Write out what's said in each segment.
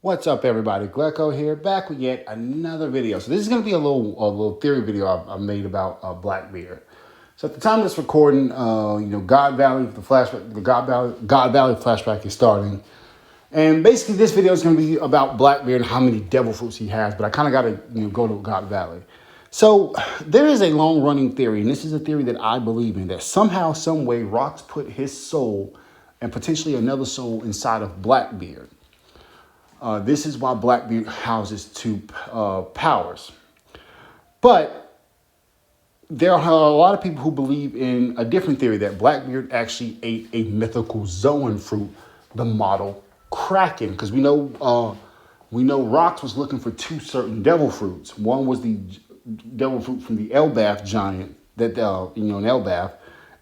What's up, everybody? Glecko here, back with yet another video. So this is going to be a little theory video I made about Blackbeard. So at the time of this recording, God Valley, God Valley flashback is starting, and basically this video is going to be about Blackbeard and how many devil fruits he has. But I kind of got to go to God Valley. So there is a long running theory, and this is a theory that I believe in, that somehow, some way, Rocks put his soul and potentially another soul inside of Blackbeard. This is why Blackbeard houses two powers. But there are a lot of people who believe in a different theory that Blackbeard actually ate a mythical Zoan fruit, the model Kraken, because we know Rox was looking for two certain devil fruits. One was the devil fruit from the Elbath giant that an Elbath,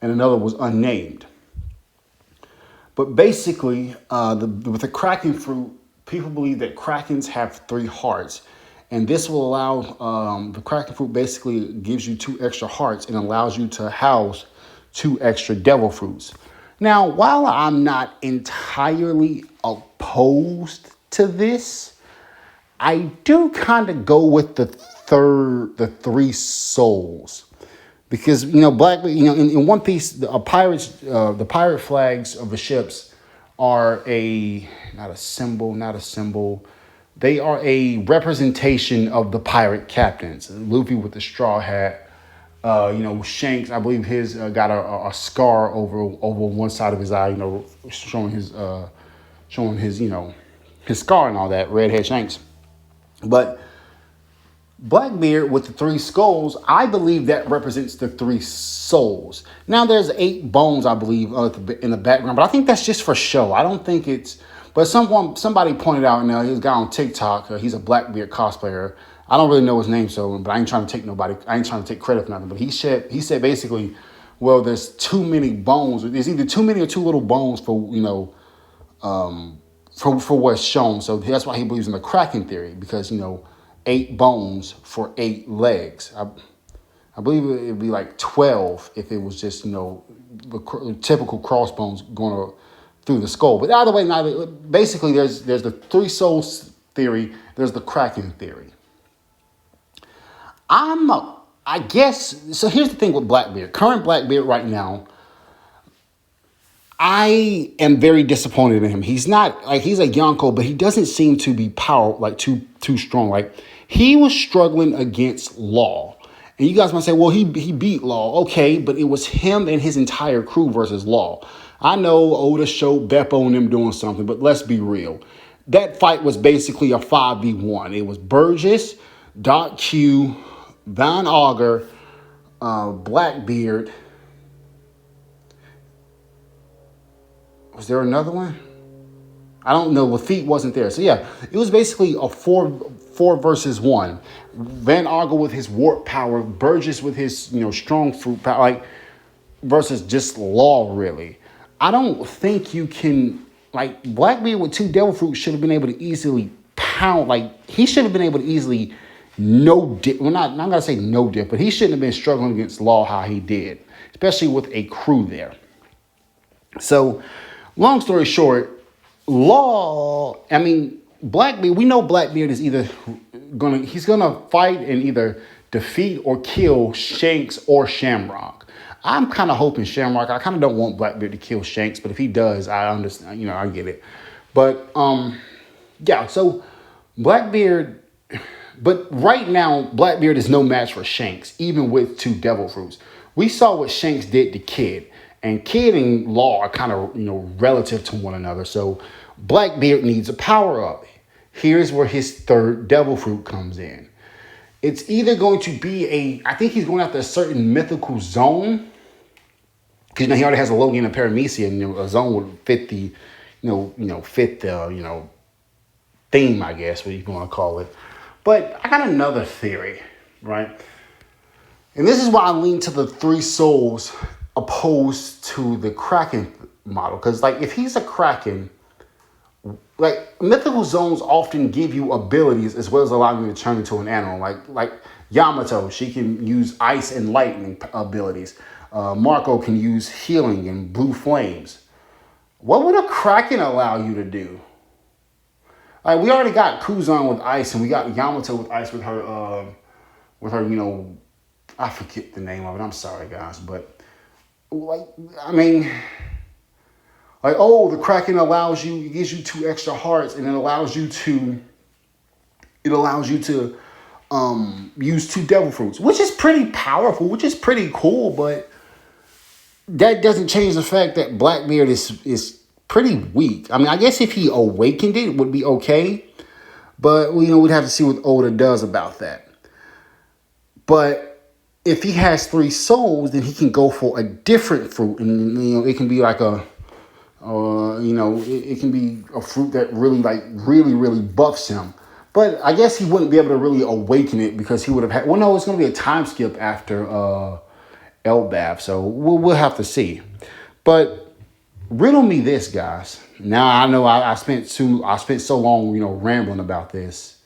and another was unnamed. But basically, with the Kraken fruit, people believe that Krakens have three hearts. And this will allow, the Kraken fruit basically gives you two extra hearts and allows you to house two extra devil fruits. Now, while I'm not entirely opposed to this, I do kind of go with the three souls. Because Black, in One Piece, the pirate flags of the ships are not a symbol. They are a representation of the pirate captains. Luffy with the straw hat. Shanks, I believe his got a scar over one side of his eye. Showing his scar and all that. Redhead Shanks, but Blackbeard with the three skulls, I believe that represents the three souls. Now there's 8 bones, I believe, in the background, but I think that's just for show. I don't think it's. But somebody pointed out, now he's a guy on TikTok. He's a Blackbeard cosplayer. I don't really know his name, but I ain't trying to take nobody. I ain't trying to take credit for nothing. But he said basically, well, there's too many bones. There's either too many or too little bones for what's shown. So that's why he believes in the Kraken theory, because 8 bones for 8 legs. I believe it'd be like 12 if it was just the typical crossbones going through the skull. But either way, basically there's the three souls theory. There's the Kraken theory. I guess so. Here's the thing with Blackbeard. Current Blackbeard right now, I am very disappointed in him. He's not like, he's a Yonko, but he doesn't seem to be too strong. Like, he was struggling against Law. And you guys might say, well, he beat Law. Okay, but it was him and his entire crew versus Law. I know Oda showed Beppo and them doing something, but let's be real. That fight was basically a 5v1. It was Burgess, Doc Q, Von Auger, Blackbeard. Was there another one? I don't know. Lafitte wasn't there. So yeah, it was basically a four versus one. Van Auger with his warp power, Burgess with his strong fruit power, like, versus just Law, really. I don't think you can, like, Blackbeard with 2 devil fruits should have been able to easily pound, like, he should have been able to easily no dip. Well, I'm not gonna say no dip, but he shouldn't have been struggling against Law how he did, especially with a crew there. So, long story short, Blackbeard, we know Blackbeard is he's gonna fight and either defeat or kill Shanks or Shamrock. I'm kind of hoping Shamrock. I kind of don't want Blackbeard to kill Shanks, but if he does, I understand. I get it. But yeah. So Blackbeard, but right now Blackbeard is no match for Shanks, even with 2 devil fruits. We saw what Shanks did to Kid. And Kid and Law are kind of, relative to one another. So Blackbeard needs a power up. Here's where his 3rd devil fruit comes in. It's either going to be I think he's going after a certain mythical zone. Because he already has a Logan and a Paramecia, and a zone would fit the, theme, I guess, what you want to call it. But I got another theory, right? And this is why I lean to the 3 souls opposed to the Kraken model. Because, like, if he's a Kraken, like, mythical zones often give you abilities as well as allowing you to turn into an animal. Like Yamato, she can use ice and lightning abilities. Marco can use healing and blue flames. What would a Kraken allow you to do? Like we already got Kuzan with ice, and we got Yamato with ice with her, you know, I forget the name of it. I'm sorry, guys, but like, I mean, like, oh, the Kraken it gives you 2 extra hearts, and it allows you to use 2 devil fruits, which is pretty powerful, which is pretty cool, but that doesn't change the fact that Blackbeard is pretty weak. I mean, I guess if he awakened it would be okay, but you know, we'd have to see what Oda does about that. But if he has 3 souls, then he can go for a different fruit, and you know, it can be like it can be a fruit that really buffs him. But I guess he wouldn't be able to really awaken it because he would have had. Well, no, it's going to be a time skip after Elbaf, so we'll have to see. But riddle me this, guys. Now I know I spent so long, you know, rambling about this.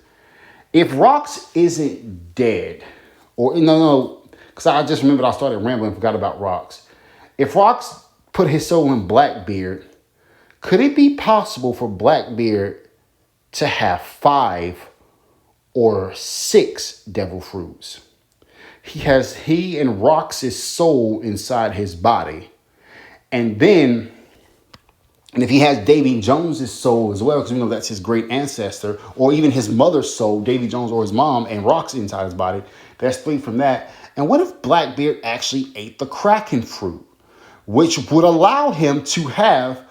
If Rox isn't dead, or no, because I just remembered I started rambling and forgot about Rox. If Rox put his soul in Blackbeard, could it be possible for Blackbeard to have 5 or 6 devil fruits? He and Rox's soul inside his body. And if he has Davy Jones's soul as well, because we know that's his great ancestor, or even his mother's soul, Davy Jones or his mom, and Rox inside his body, that's 3 from that. And what if Blackbeard actually ate the Kraken fruit, which would allow him to have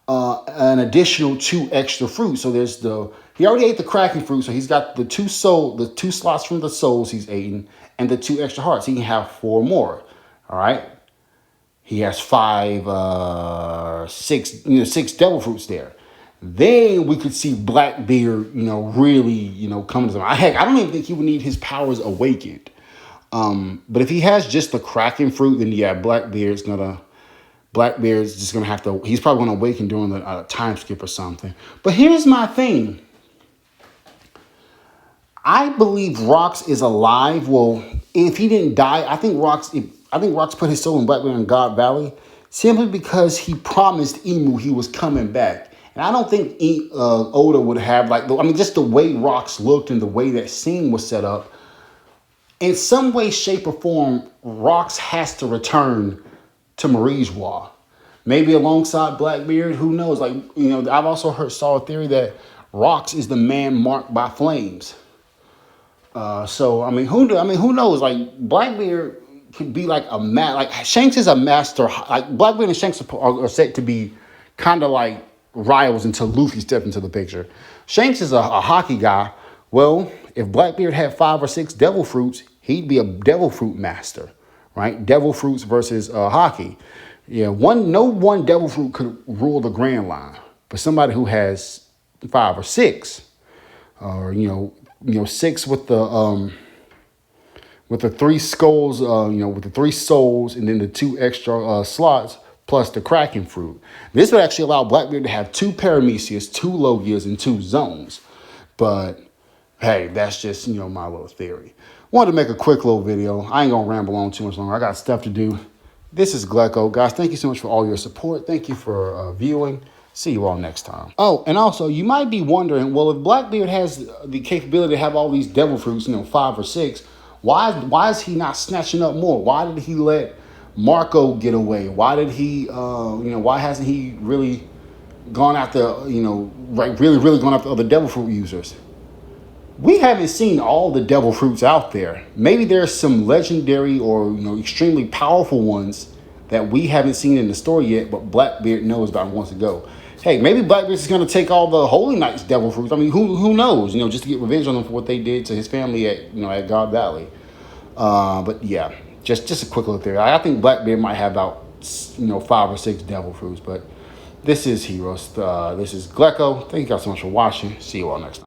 an additional 2 extra fruits? So he already ate the Kraken fruit, so he's got the 2 slots from the souls he's eating, and the 2 extra hearts. He can have 4 more. All right. He has 6 devil fruits there. Then we could see Blackbeard, you know, really, you know, come to them. Heck, I don't even think he would need his powers awakened. But if he has just the Kraken fruit, then yeah, Blackbeard's just gonna have to. He's probably gonna awaken during the time skip or something. But here's my thing. I believe Rox is alive. Well, if he didn't die, I think Rox put his soul in Blackbeard in God Valley simply because he promised Emu he was coming back. And I don't think Oda would have just the way Rox looked and the way that scene was set up. In some way, shape, or form, Rox has to return to Marigeois. Maybe alongside Blackbeard, who knows? Like, you know, I've also saw a theory that Rox is the man marked by flames. So who knows? Like, Blackbeard could be like Shanks is a master. Like, Blackbeard and Shanks are set to be kind of like rivals until Luffy stepped into the picture. Shanks is a hockey guy. Well, if Blackbeard had 5 or 6 devil fruits, he'd be a devil fruit master, right? Devil fruits versus hockey. Yeah, no one devil fruit could rule the Grand Line, but somebody who has 5 or 6, or 6 with the 3 skulls, with the 3 souls, and then the 2 extra slots plus the Kraken fruit. This would actually allow Blackbeard to have 2 Paramecias, 2 Logias, and 2 zones. But hey, that's just my little theory. Wanted to make a quick little video. I ain't gonna ramble on too much longer. I got stuff to do. This is Glecko. Guys, thank you so much for all your support. Thank you for viewing. See you all next time. Oh, and also, you might be wondering, well, if Blackbeard has the capability to have all these devil fruits, 5 or 6, why is he not snatching up more? Why did he let Marco get away? Why did he, why hasn't he really gone after, really gone after other devil fruit users? We haven't seen all the devil fruits out there. Maybe there's some legendary or extremely powerful ones that we haven't seen in the story yet, but Blackbeard knows about and wants to go. Hey, maybe Blackbeard's is going to take all the Holy Knight's devil fruits. I mean, who knows? Just to get revenge on them for what they did to his family at God Valley. But yeah, just a quick little theory. I think Blackbeard might have about 5 or 6 devil fruits. But this is Heroes. This is Glecko. Thank you guys so much for watching. See you all next time.